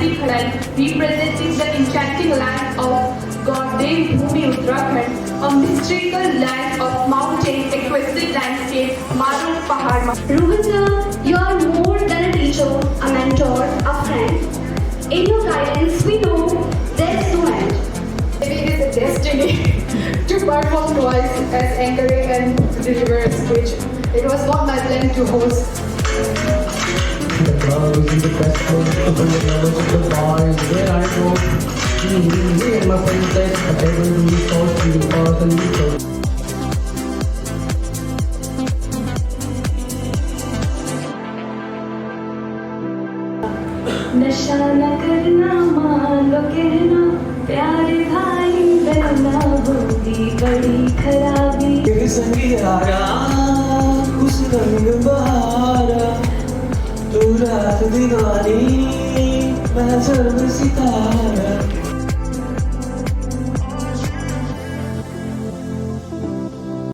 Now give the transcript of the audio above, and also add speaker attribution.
Speaker 1: की खड़ाई, representing the enchanting land of God Dev Bhumi Uttarakhand, a mystical land of mountains, exquisite landscape, Marun Pahad.
Speaker 2: Rubinder, you are more than a teacher, a mentor, a friend. In your guidance, we know there's no end.
Speaker 1: Maybe it is a destiny to perform twice as anchoring and deliver a speech. It was not my plan to host.
Speaker 3: The club is the best place to bring the lovers to the bars where I go. Me and my friends said, whatever we thought we were the neutral.
Speaker 2: नशा न करना मान लो कहना प्यारे भाई बहना होगी बड़ी खराबी
Speaker 3: तेरे संग यारा उस रंग बहारा तू रात दीवानी मैं सर्व सितारा